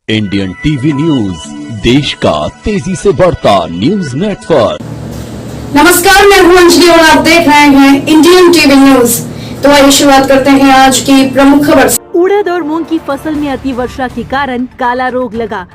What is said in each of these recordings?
Indian TV news, देश का तेजी से बढ़ता न्यूज नेटवर्क। नमस्कार, मैं हूं अंजलि और आप देख रहे हैं इंडियन टीवी न्यूज। तो आइए शुरुआत करते हैं आज की प्रमुख खबर से। उड़द और मूंग की फसल में अति वर्षा के कारण काला रोग लगा,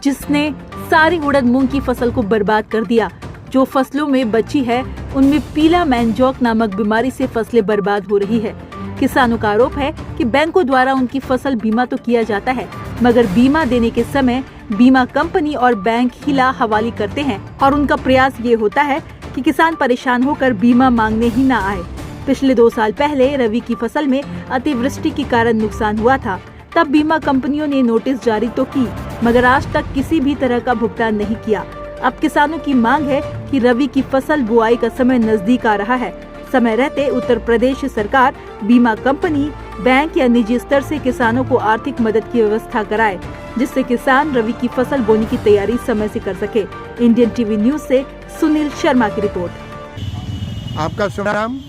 जिसने सारी उड़द मूंग की फसल को बर्बाद कर दिया। जो फसलों में बची है उनमें पीला मैंजोक नामक बीमारी से फसलें बर्बाद हो रही है। किसानों का आरोप है कि बैंकों द्वारा उनकी फसल बीमा तो किया जाता है, मगर बीमा देने के समय बीमा कंपनी और बैंक हिला हवाली करते हैं और उनका प्रयास ये होता है कि किसान परेशान होकर बीमा मांगने ही ना आए। पिछले 2 साल पहले रवि की फसल में अतिवृष्टि के कारण नुकसान हुआ था। तब बीमा कंपनियों ने नोटिस जारी तो की, मगर आज तक किसी भी तरह का भुगतान नहीं किया। अब किसानों की मांग है कि रवि की फसल बुआई का समय नजदीक आ रहा है। समय रहते उत्तर प्रदेश सरकार बीमा कंपनी, बैंक या निजी स्तर से किसानों को आर्थिक मदद की व्यवस्था कराए, जिससे किसान रवि की फसल बोने की तैयारी समय से कर सके। इंडियन टीवी न्यूज से सुनील शर्मा की रिपोर्ट। आपका शुभ नाम?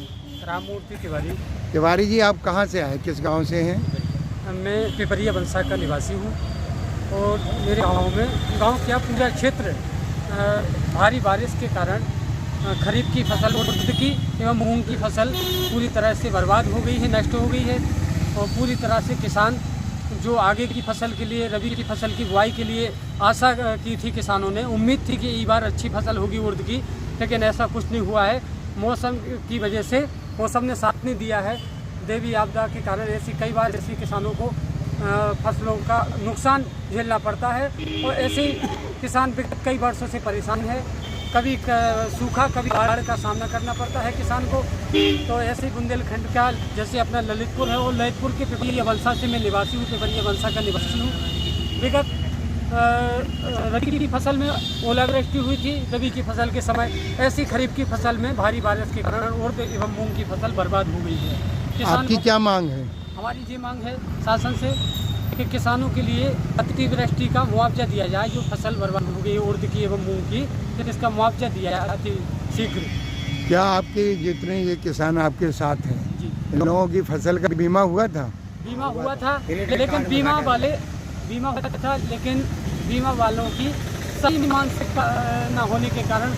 राममूर्ति तिवारी। तिवारी जी, आप कहाँ से आए, किस गांव से हैं? मैं पिपरिया बंसा का निवासी हूँ और मेरे गांव क्या पूरा क्षेत्र भारी बारिश के कारण खरीफ की फसल, उड़द की एवं मूंग की फसल पूरी तरह से बर्बाद हो गई है, नष्ट हो गई है। और पूरी तरह से किसान जो आगे की फसल के लिए, रबी की फसल की बुआई के लिए आशा की थी, किसानों ने उम्मीद थी कि इस बार अच्छी फसल होगी उड़द की, लेकिन ऐसा कुछ नहीं हुआ है। मौसम की वजह से मौसम ने साथ नहीं दिया है। देवी आपदा के कारण कई बार ऐसी किसानों को फसलों का नुकसान झेलना पड़ता है और ऐसे ही किसान कई वर्षों से परेशान है। कभी सूखा, कभी बाढ़ का सामना करना पड़ता है किसान को। तो ऐसे ही बुंदेलखंड का जैसे अपना ललितपुर है और ललितपुर के पिपरिया बंसा से मैं निवासी हूँ, पिपरिया बंसा का निवासी हूँ। विगत रबी की फसल में ओलावृष्टि हुई थी, रबी की फसल के समय ऐसी खरीफ की फसल में भारी बारिश के कारण उड़द एवं मूंग की फसल बर्बाद हो गई है। आपकी क्या मांग है? हमारी ये मांग है शासन से कि किसानों के लिए अतिवृष्टि का मुआवजा दिया जाए। जो फसल बर्बाद हो गई है उड़द की एवं मूंग की, तो इसका मुआवजा दिया जाए अति शीघ्र। क्या आपके जितने ये किसान आपके साथ हैं, इन लोगों की फसल का बीमा हुआ था? बीमा हुआ था, लेकिन बीमा हुआ था, लेकिन बीमा वालों की सही मानसिकता न होने के कारण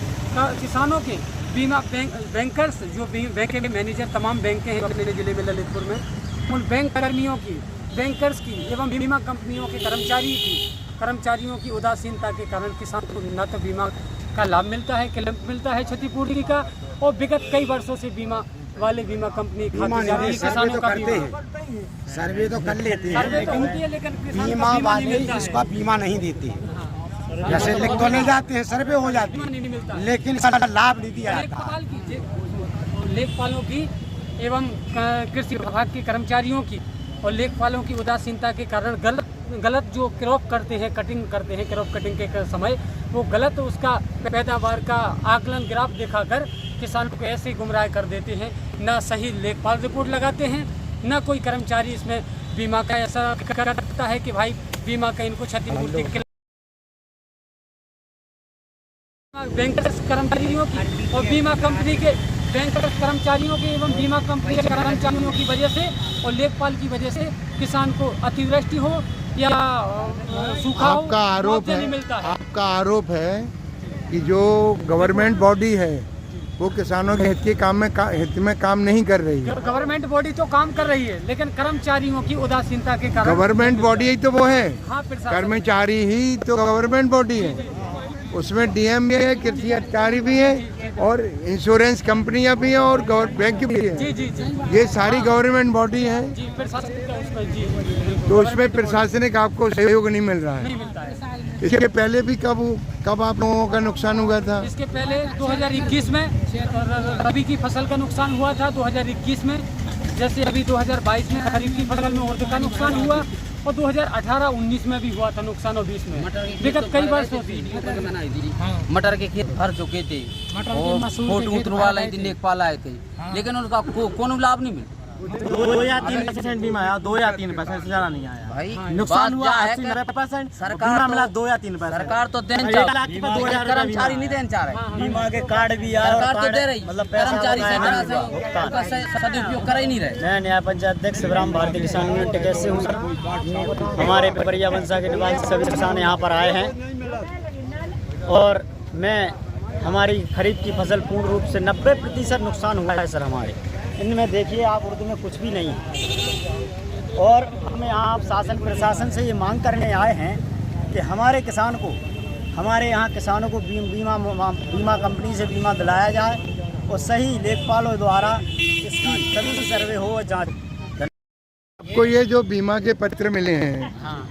किसानों के बीमा बैंकर्स, जो बैंक के मैनेजर तमाम बैंक हैं अपने जिले में ललितपुर में, उन बैंक कर्मियों की, बैंकर्स की एवं बीमा कंपनियों के कर्मचारियों की उदासीनता के कारण किसान को न तो बीमा का लाभ मिलता है, क्लेम मिलता है क्षतिपूर्ति का, और विगत कई वर्षों से बीमा वाले बीमा कंपनी खाती जा रही है किसानों का बीमा। सर्वे तो कर लेते हैं, लेकिन बीमा वाले इसका बीमा नहीं देते हैं। जैसे लिख तो नहीं जाते हैं, सर्वे हो जाती है, लेकिन इसका लाभ नहीं दिया जाता। लेखपालों की एवं कृषि विभाग के कर्मचारियों की और लेखपालों की उदासीनता के कारण गलत जो क्रॉप करते हैं, कटिंग करते हैं, क्रॉप कटिंग के समय वो गलत उसका पैदावार का आकलन ग्राफ दिखाकर किसानों को ऐसे गुमराह कर देते हैं। ना सही लेखपाल रिपोर्ट लगाते हैं, ना कोई कर्मचारी इसमें बीमा का ऐसा करता है कि भाई बीमा का इनको क्षतिपूर्ति के बैंकर्स कर्मचारियों की और बीमा कंपनी के बैंकर्स कर्मचारियों के एवं बीमा कंपनी के कर्मचारियों की वजह से और लेखपाल की वजह से किसान को अतिवृष्टि हो या सूखा हो, आपका आरोप है कि जो गवर्नमेंट बॉडी है वो किसानों के हित में काम नहीं कर रही है। गवर्नमेंट बॉडी तो काम कर रही है, लेकिन कर्मचारियों की उदासीनता के कारण। गवर्नमेंट बॉडी ही तो वो है, हाँ, कर्मचारी ही तो गवर्नमेंट बॉडी है। उसमें डीएम भी है, कृषि अधिकारी भी है और इंश्योरेंस कंपनियां भी हैं और बैंक भी है। जी जी जी, ये सारी गवर्नमेंट बॉडी है। तो उसमें प्रशासनिक आपको सहयोग नहीं मिल रहा है। इसके पहले भी कब आप लोगों का नुकसान हुआ था? इसके पहले 2021 में रबी की फसल का नुकसान हुआ था 2021 में। जैसे अभी 2022 में खरीफ की फसल में उड़द का नुकसान हुआ और 2018-19 में भी हुआ था नुकसान और 20 में। विगत कई वर्ष होती मटर के खेत भर चुके थे और फोटो उतरवा लाए थे, लेखपाल आए थे, लेकिन उनका कोनो लाभ नहीं 2 या 3% बीमा आया, 2 या 3% से ज्यादा नहीं आया भाई नुकसान हुआ बात क्या है 80-90%, सरकार बीमा मिला तो- 2 या 3%। सरकार तो देना एक चाह लाख के बाद 2000 कर्मचारी नहीं देना चाह रहे, बीमा के कार्ड भी आया, सरकार तो दे रही, मतलब पैसा कर्मचारी आया से नहीं हुआ, भुगतान। उसका सदुपयोग कर ही नहीं रहे। मैं नया पंचायत अध्यक्ष शिवराम भारतीय किसान यूनियन टिकट से हूँ सर। हमारे पिपरिया वंशा के निवासी सभी किसान यहाँ पर आए हैं और हमारी खरीफ की फसल पूर्ण रूप से 90% नुकसान हुआ है सर हमारे। इनमें देखिए आप उर्दू में कुछ भी नहीं है और हमें आप शासन प्रशासन से ये मांग करने आए हैं कि हमारे किसान को, हमारे यहाँ किसानों को बीमा कंपनी से बीमा दिलाया जाए और सही लेखपालों द्वारा इसकी सभी सर्वे हो और जाँच। आपको ये जो बीमा के पत्र मिले हैं, हाँ,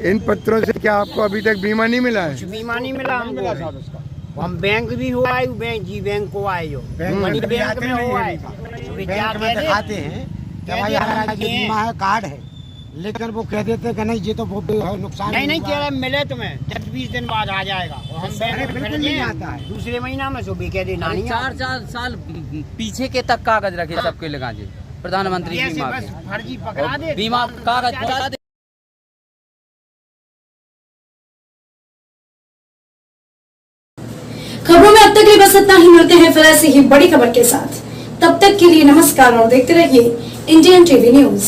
इन पत्रों से क्या आपको अभी तक बीमा नहीं मिला है? कुछ बीमा नहीं मिला हमको। हम बैंक भी हुआ है, बैंक को आए जो मनी बैंक में हुआ है, बैंक में दिखाते हैं कि भाई हमारा ये बीमा है, कार्ड है, लेकिन वो कह देते कि नहीं ये तो नुकसान नहीं कह रहे, मिले तुम्हें 10-20 दिन बाद आ जाएगा और हम बैंक बिल्कुल नहीं आता है दूसरे महीना में सो भी कह दे 4 साल पीछे के तक कागज रखे सबके लगा जी प्रधानमंत्री बीमा बस फर्जी पकड़ा दे, बीमा कागज पकड़ा दे। खबरों में अब तक के लिए बस इतना ही। मिलते हैं फिर ऐसी ही बड़ी खबर के साथ। तब तक के लिए नमस्कार और देखते रहिए इंडियन टीवी न्यूज।